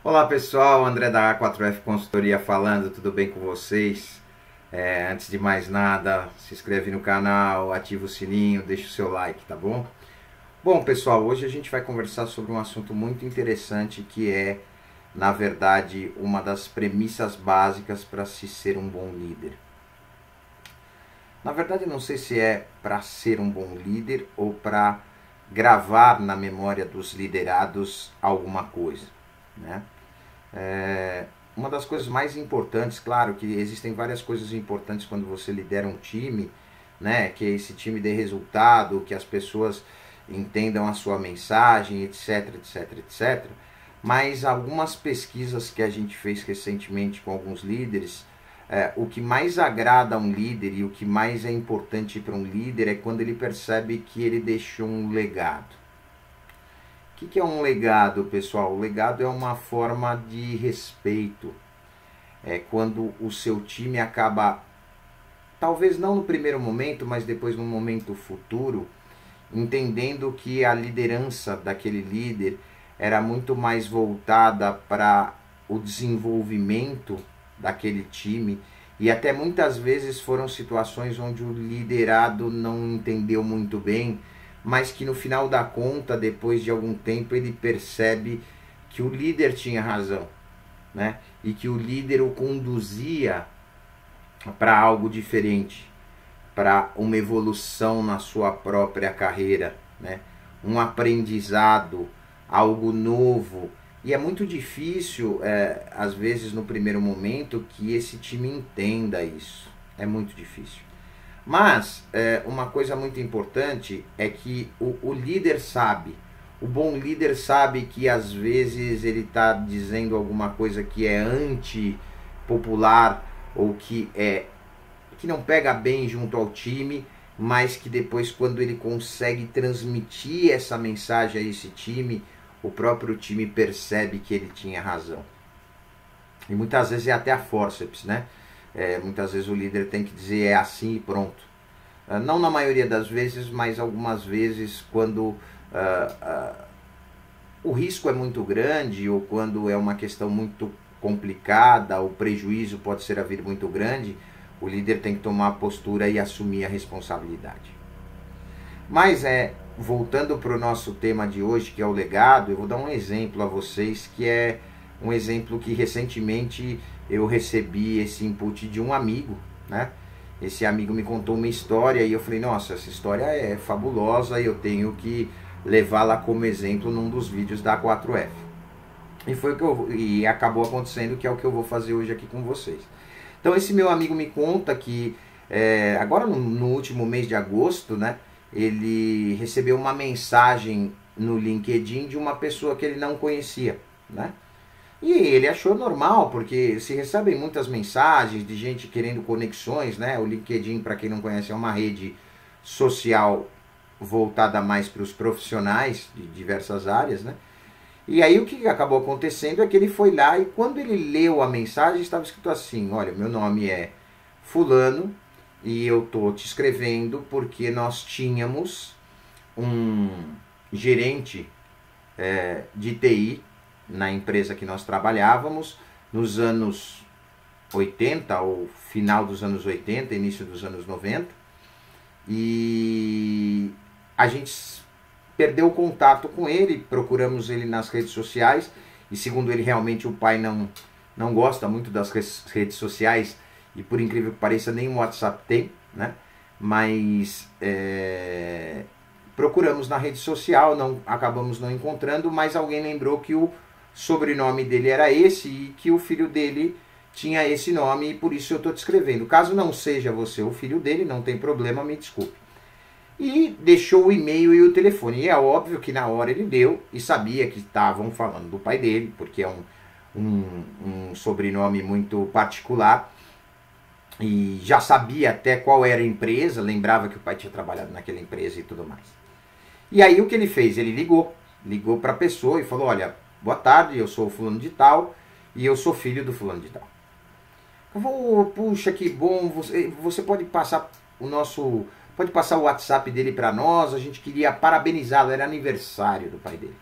Olá pessoal, André da A4F Consultoria falando, tudo bem com vocês? Antes de mais nada, se inscreve no canal, ativa o sininho, deixa o seu like, tá bom? Bom pessoal, hoje a gente vai conversar sobre um assunto muito interessante que é, na verdade, uma das premissas básicas para se ser um bom líder. Na verdade, não sei se é para ser um bom líder ou para gravar na memória dos liderados alguma coisa, né? Uma das coisas mais importantes, claro que existem várias coisas importantes quando você lidera um time, né? Que esse time dê resultado, que as pessoas entendam a sua mensagem, etc, etc, etc. Mas algumas pesquisas que a gente fez recentemente com alguns líderes, o que mais agrada a um líder e o que mais é importante para um líder é quando ele percebe que ele deixou um legado. O que é um legado, pessoal? O legado é uma forma de respeito. É quando o seu time acaba, talvez não no primeiro momento, mas depois no momento futuro, entendendo que a liderança daquele líder era muito mais voltada para o desenvolvimento daquele time, e até muitas vezes foram situações onde o liderado não entendeu muito bem, mas que no final da conta, depois de algum tempo, ele percebe que o líder tinha razão, né? E que o líder o conduzia para algo diferente, para uma evolução na sua própria carreira, né? Um aprendizado, algo novo. E é muito difícil, às vezes no primeiro momento, que esse time entenda isso. É muito difícil. Mas uma coisa muito importante é que o líder sabe, o bom líder sabe que às vezes ele está dizendo alguma coisa que é antipopular ou que não pega bem junto ao time, mas que depois, quando ele consegue transmitir essa mensagem a esse time, o próprio time percebe que ele tinha razão. E muitas vezes é até a fórceps, né? Muitas vezes o líder tem que dizer é assim e pronto. Não na maioria das vezes, mas algumas vezes quando o risco é muito grande ou quando é uma questão muito complicada, o prejuízo pode ser a vir muito grande, o líder tem que tomar a postura e assumir a responsabilidade. Mas voltando para o nosso tema de hoje, que é o legado, eu vou dar um exemplo a vocês, que é um exemplo que recentemente eu recebi esse input de um amigo, né? Esse amigo me contou uma história e eu falei, nossa, essa história é fabulosa e eu tenho que levá-la como exemplo num dos vídeos da A4F. E foi o que acabou acontecendo, que é o que eu vou fazer hoje aqui com vocês. Então esse meu amigo me conta que agora no último mês de agosto, né, ele recebeu uma mensagem no LinkedIn de uma pessoa que ele não conhecia, né? E ele achou normal, porque se recebem muitas mensagens de gente querendo conexões, né? O LinkedIn, para quem não conhece, é uma rede social voltada mais para os profissionais de diversas áreas, né? E aí o que acabou acontecendo é que ele foi lá e quando ele leu a mensagem estava escrito assim, olha, meu nome é fulano e eu tô te escrevendo porque nós tínhamos um gerente de TI na empresa que nós trabalhávamos nos anos 80 ou final dos anos 80, início dos anos 90, e a gente perdeu o contato com ele, procuramos ele nas redes sociais e segundo ele realmente o pai não gosta muito das redes sociais e por incrível que pareça nem o WhatsApp tem, né? Mas procuramos na rede social, acabamos não encontrando, mas alguém lembrou que o sobrenome dele era esse e que o filho dele tinha esse nome e por isso eu estou te escrevendo. Caso não seja você o filho dele, não tem problema, me desculpe. E deixou o e-mail e o telefone. E é óbvio que na hora ele deu e sabia que estavam falando do pai dele, porque é um sobrenome muito particular. E já sabia até qual era a empresa, lembrava que o pai tinha trabalhado naquela empresa e tudo mais. E aí o que ele fez? Ele ligou para a pessoa e falou, olha, boa tarde, eu sou o fulano de tal e eu sou filho do fulano de tal. Eu vou, puxa, que bom, você pode passar pode passar o WhatsApp dele para nós, a gente queria parabenizá-lo, era aniversário do pai dele.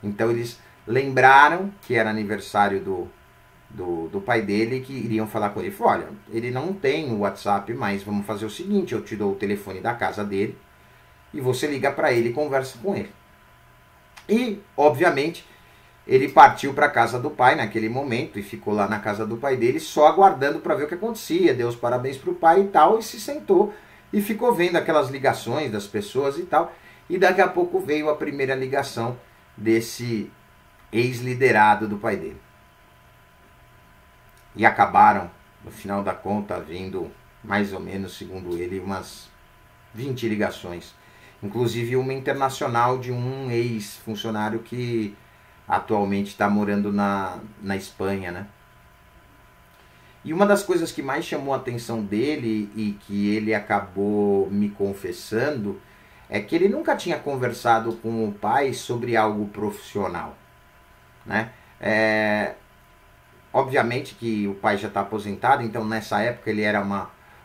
Então eles lembraram que era aniversário do pai dele, que iriam falar com ele. Falou, olha, ele não tem o WhatsApp, mas vamos fazer o seguinte, eu te dou o telefone da casa dele e você liga para ele e conversa com ele. E, obviamente, ele partiu para a casa do pai naquele momento e ficou lá na casa do pai dele só aguardando para ver o que acontecia, deu os parabéns para o pai e tal, e se sentou e ficou vendo aquelas ligações das pessoas e tal, e daqui a pouco veio a primeira ligação desse ex-liderado do pai dele. E acabaram, no final da conta, vindo mais ou menos, segundo ele, umas 20 ligações. Inclusive uma internacional de um ex-funcionário que atualmente está morando na Espanha, né? E uma das coisas que mais chamou a atenção dele e que ele acabou me confessando é que ele nunca tinha conversado com o pai sobre algo profissional, né? Obviamente que o pai já está aposentado, então nessa época ele era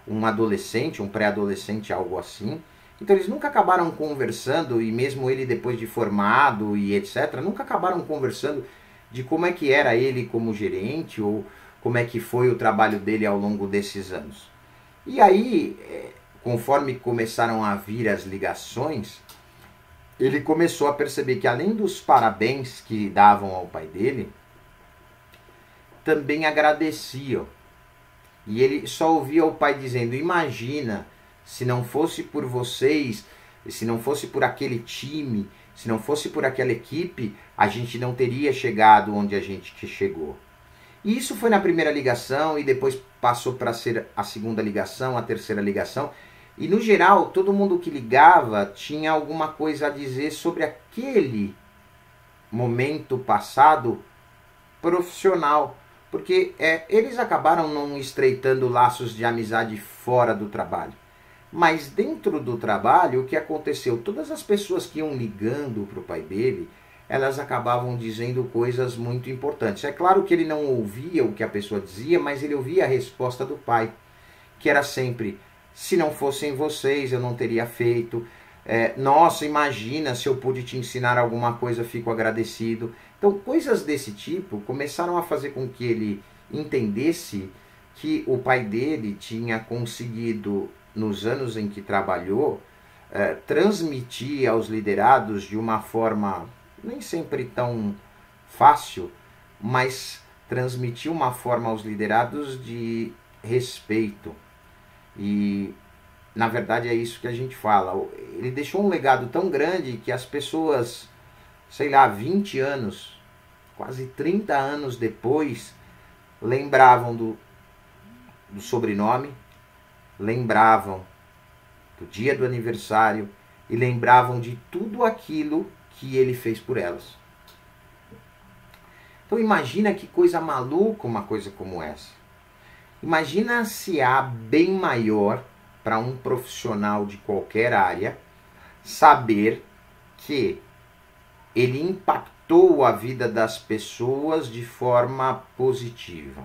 um adolescente, um pré-adolescente, algo assim. Então eles nunca acabaram conversando, e mesmo ele depois de formado e etc, nunca acabaram conversando de como é que era ele como gerente ou como é que foi o trabalho dele ao longo desses anos. E aí, conforme começaram a vir as ligações, ele começou a perceber que além dos parabéns que davam ao pai dele, também agradeciam. E ele só ouvia o pai dizendo, imagina, se não fosse por vocês, se não fosse por aquele time, se não fosse por aquela equipe, a gente não teria chegado onde a gente chegou. E isso foi na primeira ligação e depois passou para ser a segunda ligação, a terceira ligação. E no geral, todo mundo que ligava tinha alguma coisa a dizer sobre aquele momento passado profissional. Porque eles acabaram não estreitando laços de amizade fora do trabalho. Mas dentro do trabalho, o que aconteceu? Todas as pessoas que iam ligando para o pai dele, elas acabavam dizendo coisas muito importantes. É claro que ele não ouvia o que a pessoa dizia, mas ele ouvia a resposta do pai, que era sempre, se não fossem vocês, eu não teria feito. Nossa, imagina, se eu pude te ensinar alguma coisa, fico agradecido. Então, coisas desse tipo começaram a fazer com que ele entendesse que o pai dele tinha conseguido, nos anos em que trabalhou, transmitir aos liderados de uma forma nem sempre tão fácil, mas transmitir uma forma aos liderados de respeito. E na verdade é isso que a gente fala. Ele deixou um legado tão grande que as pessoas, sei lá, 20 anos, quase 30 anos depois, lembravam do sobrenome, lembravam do dia do aniversário e lembravam de tudo aquilo que ele fez por elas. Então imagina que coisa maluca uma coisa como essa. Imagina se há bem maior para um profissional de qualquer área saber que ele impactou a vida das pessoas de forma positiva.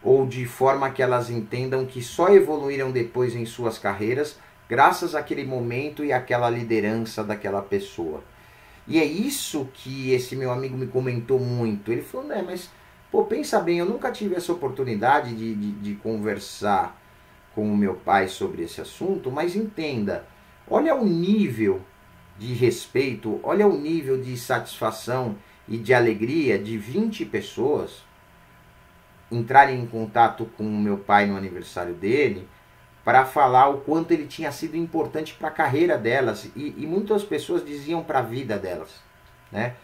Ou de forma que elas entendam que só evoluíram depois em suas carreiras graças àquele momento e àquela liderança daquela pessoa. E é isso que esse meu amigo me comentou muito. Ele falou, mas pô, pensa bem, eu nunca tive essa oportunidade de conversar com o meu pai sobre esse assunto, mas entenda, olha o nível de respeito, olha o nível de satisfação e de alegria de 20 pessoas entrarem em contato com o meu pai no aniversário dele para falar o quanto ele tinha sido importante para a carreira delas e muitas pessoas diziam para a vida delas, né?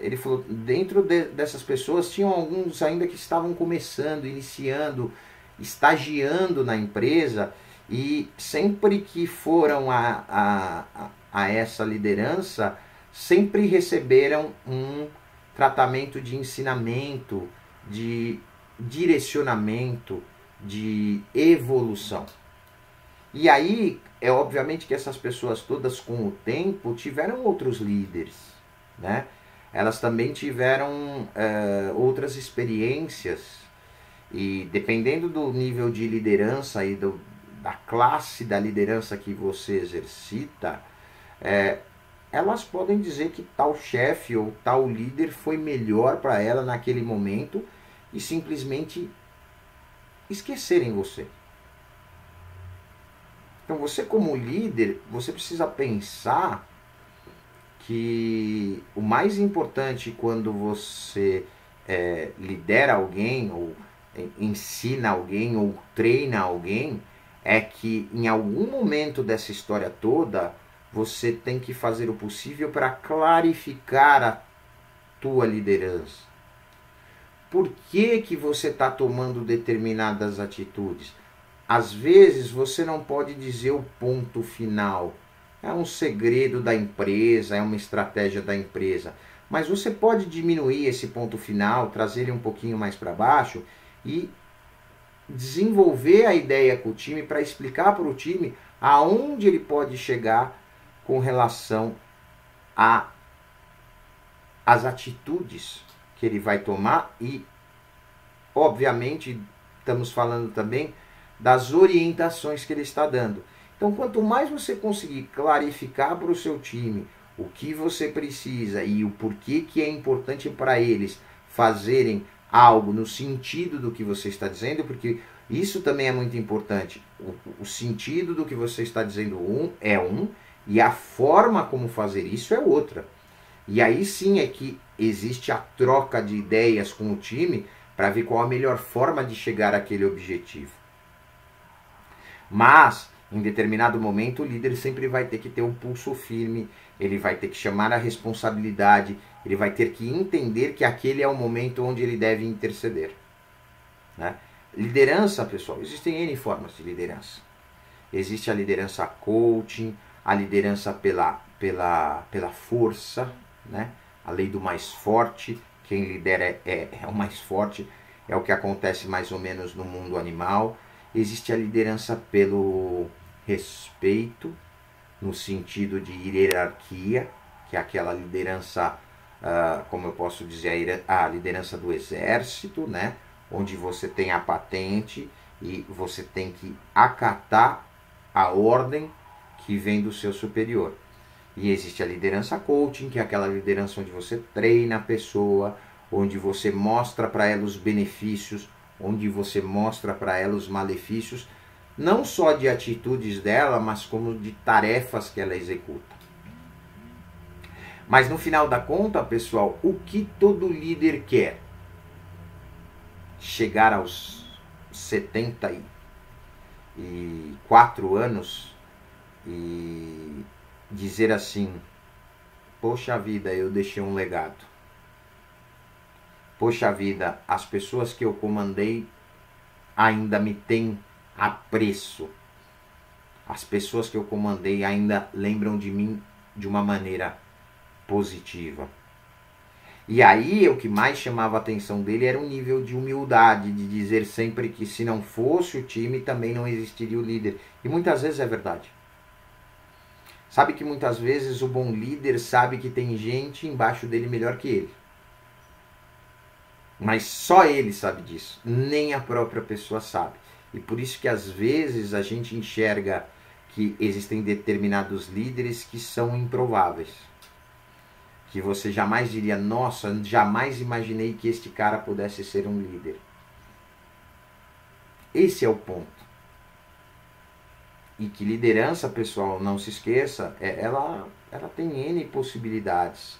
Ele falou, dentro dessas pessoas tinham alguns ainda que estavam começando, iniciando, estagiando na empresa e sempre que foram a essa liderança, sempre receberam um tratamento de ensinamento, de direcionamento, de evolução. E aí, obviamente que essas pessoas todas com o tempo tiveram outros líderes, né? Elas também tiveram outras experiências e dependendo do nível de liderança e da classe da liderança que você exercita, elas podem dizer que tal chefe ou tal líder foi melhor para ela naquele momento e simplesmente esquecerem você. Então você como líder, você precisa pensar que o mais importante quando você lidera alguém, ou ensina alguém, ou treina alguém, é que em algum momento dessa história toda, você tem que fazer o possível para clarificar a tua liderança. Por que que você está tomando determinadas atitudes? Às vezes você não pode dizer o ponto final. É um segredo da empresa, é uma estratégia da empresa. Mas você pode diminuir esse ponto final, trazer ele um pouquinho mais para baixo e desenvolver a ideia com o time para explicar para o time aonde ele pode chegar com relação às atitudes que ele vai tomar e, obviamente, estamos falando também das orientações que ele está dando. Então, quanto mais você conseguir clarificar para o seu time o que você precisa e o porquê que é importante para eles fazerem algo no sentido do que você está dizendo, porque isso também é muito importante. O sentido do que você está dizendo é um e a forma como fazer isso é outra. E aí sim é que existe a troca de ideias com o time para ver qual a melhor forma de chegar àquele objetivo. Mas, em determinado momento, o líder sempre vai ter que ter um pulso firme, ele vai ter que chamar a responsabilidade, ele vai ter que entender que aquele é o momento onde ele deve interceder. Né? Liderança, pessoal, existem N formas de liderança. Existe a liderança coaching, a liderança pela força, né? A lei do mais forte, quem lidera é o mais forte, é o que acontece mais ou menos no mundo animal. Existe a liderança pelo respeito, no sentido de hierarquia, que é aquela liderança, como eu posso dizer, a liderança do exército, né? Onde você tem a patente e você tem que acatar a ordem que vem do seu superior. E existe a liderança coaching, que é aquela liderança onde você treina a pessoa, onde você mostra para ela os benefícios, onde você mostra para ela os malefícios, não só de atitudes dela, mas como de tarefas que ela executa. Mas no final da conta, pessoal, o que todo líder quer? Chegar aos 74 anos e dizer assim: poxa vida, eu deixei um legado. Poxa vida, as pessoas que eu comandei ainda me têm apreço. As pessoas que eu comandei ainda lembram de mim de uma maneira positiva. E aí o que mais chamava a atenção dele era o nível de humildade, de dizer sempre que se não fosse o time também não existiria o líder. E muitas vezes é verdade. Sabe que muitas vezes o bom líder sabe que tem gente embaixo dele melhor que ele. Mas só ele sabe disso, nem a própria pessoa sabe. E por isso que às vezes a gente enxerga que existem determinados líderes que são improváveis. Que você jamais diria, nossa, jamais imaginei que este cara pudesse ser um líder. Esse é o ponto. E que liderança, pessoal, não se esqueça, ela tem N possibilidades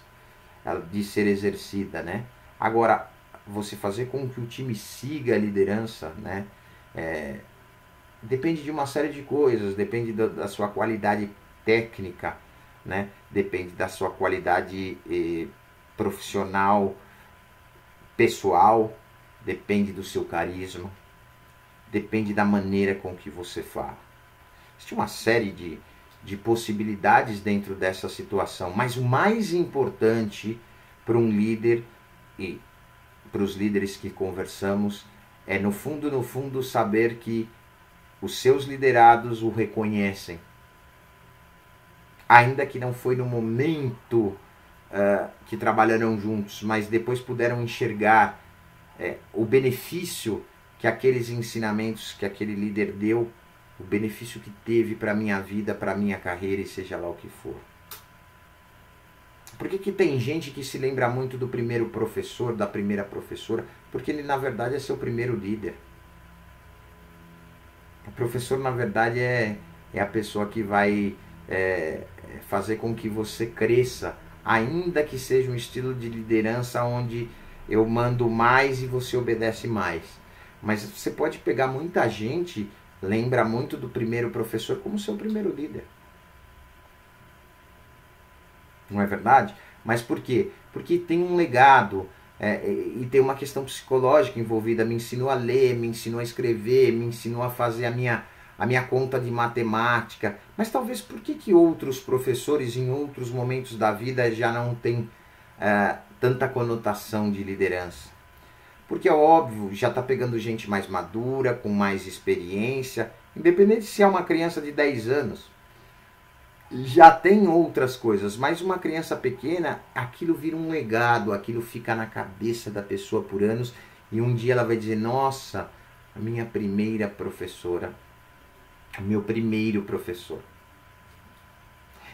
de ser exercida, né? Agora, você fazer com que o time siga a liderança, né? Depende de uma série de coisas, depende da sua qualidade técnica, né? Depende da sua qualidade profissional, pessoal, depende do seu carisma, depende da maneira com que você fala. Existe uma série de possibilidades dentro dessa situação, mas o mais importante para um líder e para os líderes que conversamos é no fundo saber que os seus liderados o reconhecem. Ainda que não foi no momento que trabalharam juntos, mas depois puderam enxergar o benefício que aqueles ensinamentos que aquele líder deu, o benefício que teve para a minha vida, para a minha carreira e seja lá o que for. Por que tem gente que se lembra muito do primeiro professor, da primeira professora? Porque ele, na verdade, é seu primeiro líder. O professor, na verdade, é a pessoa que vai fazer com que você cresça, ainda que seja um estilo de liderança onde eu mando mais e você obedece mais. Mas você pode pegar muita gente, lembra muito do primeiro professor como seu primeiro líder. Não é verdade? Mas por quê? Porque tem um legado e tem uma questão psicológica envolvida. Me ensinou a ler, me ensinou a escrever, me ensinou a fazer a minha conta de matemática. Mas talvez por que outros professores em outros momentos da vida já não têm tanta conotação de liderança? Porque é óbvio, já está pegando gente mais madura, com mais experiência, independente se é uma criança de 10 anos. Já tem outras coisas, mas uma criança pequena, aquilo vira um legado, aquilo fica na cabeça da pessoa por anos e um dia ela vai dizer, nossa, a minha primeira professora, o meu primeiro professor.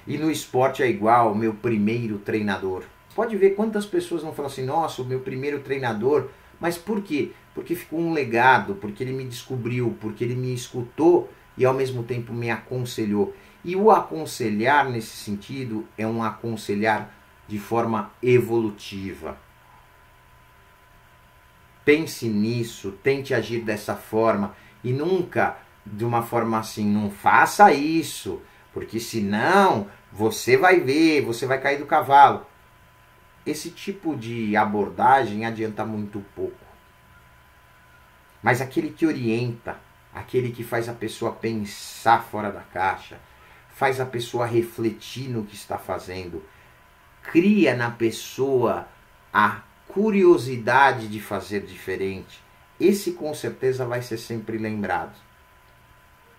E no esporte é igual, o meu primeiro treinador. Pode ver quantas pessoas não falam assim, nossa, o meu primeiro treinador, mas por quê? Porque ficou um legado, porque ele me descobriu, porque ele me escutou e ao mesmo tempo me aconselhou. E o aconselhar nesse sentido é um aconselhar de forma evolutiva. Pense nisso, tente agir dessa forma e nunca de uma forma assim, não faça isso, porque senão você vai ver, você vai cair do cavalo. Esse tipo de abordagem adianta muito pouco. Mas aquele que orienta, aquele que faz a pessoa pensar fora da caixa, faz a pessoa refletir no que está fazendo, cria na pessoa a curiosidade de fazer diferente, esse com certeza vai ser sempre lembrado.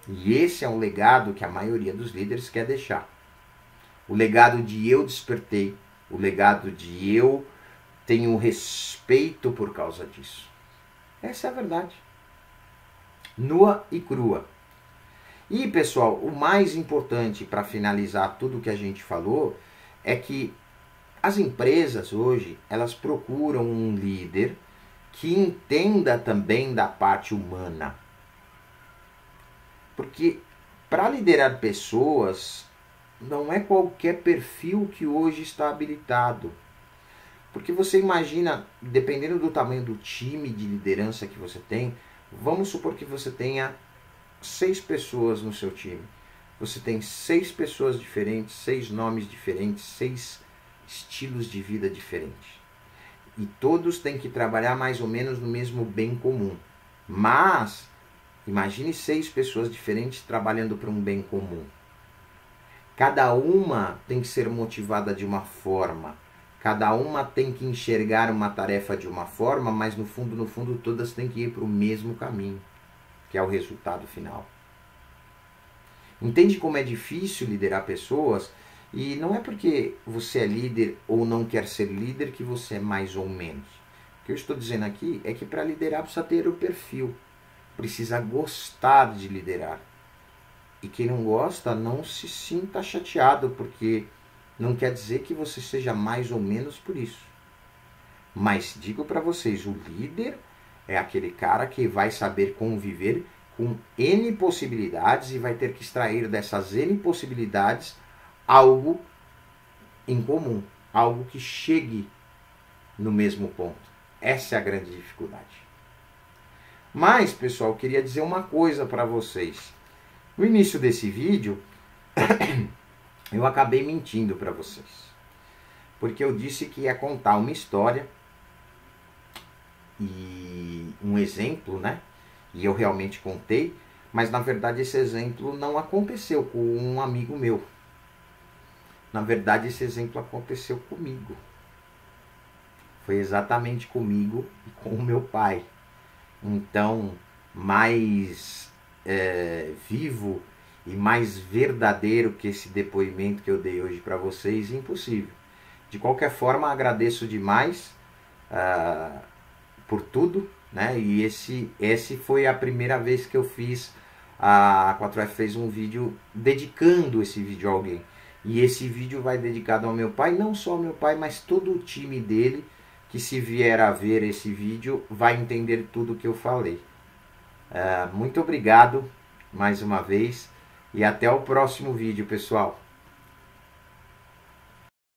E esse é um legado que a maioria dos líderes quer deixar. O legado de eu despertei, o legado de eu tenho respeito por causa disso. Essa é a verdade. Nua e crua. E, pessoal, o mais importante para finalizar tudo que a gente falou é que as empresas hoje, elas procuram um líder que entenda também da parte humana. Porque para liderar pessoas, não é qualquer perfil que hoje está habilitado. Porque você imagina, dependendo do tamanho do time de liderança que você tem, vamos supor que você tenha 6 pessoas no seu time. Você tem 6 pessoas diferentes, 6 nomes diferentes, 6 estilos de vida diferentes. E todos têm que trabalhar mais ou menos no mesmo bem comum. Mas, imagine 6 pessoas diferentes trabalhando para um bem comum. Cada uma tem que ser motivada de uma forma. Cada uma tem que enxergar uma tarefa de uma forma, mas no fundo, todas têm que ir para o mesmo caminho, que é o resultado final. Entende como é difícil liderar pessoas? E não é porque você é líder ou não quer ser líder que você é mais ou menos. O que eu estou dizendo aqui é que para liderar precisa ter o perfil. Precisa gostar de liderar. E quem não gosta, não se sinta chateado, porque não quer dizer que você seja mais ou menos por isso. Mas digo para vocês, o líder é aquele cara que vai saber conviver com N possibilidades e vai ter que extrair dessas N possibilidades algo em comum, algo que chegue no mesmo ponto. Essa é a grande dificuldade. Mas, pessoal, eu queria dizer uma coisa para vocês. No início desse vídeo, eu acabei mentindo para vocês. Porque eu disse que ia contar uma história e um exemplo, né? E eu realmente contei, mas na verdade esse exemplo não aconteceu com um amigo meu. Na verdade esse exemplo aconteceu comigo. Foi exatamente comigo e com o meu pai. Então, mais vivo e mais verdadeiro que esse depoimento que eu dei hoje para vocês, impossível. De qualquer forma, agradeço demais por tudo, né? E esse foi a primeira vez que eu fiz, a 4F fez um vídeo dedicando esse vídeo a alguém. E esse vídeo vai dedicado ao meu pai, não só ao meu pai, mas todo o time dele, que se vier a ver esse vídeo, vai entender tudo que eu falei. Muito obrigado mais uma vez e até o próximo vídeo, pessoal.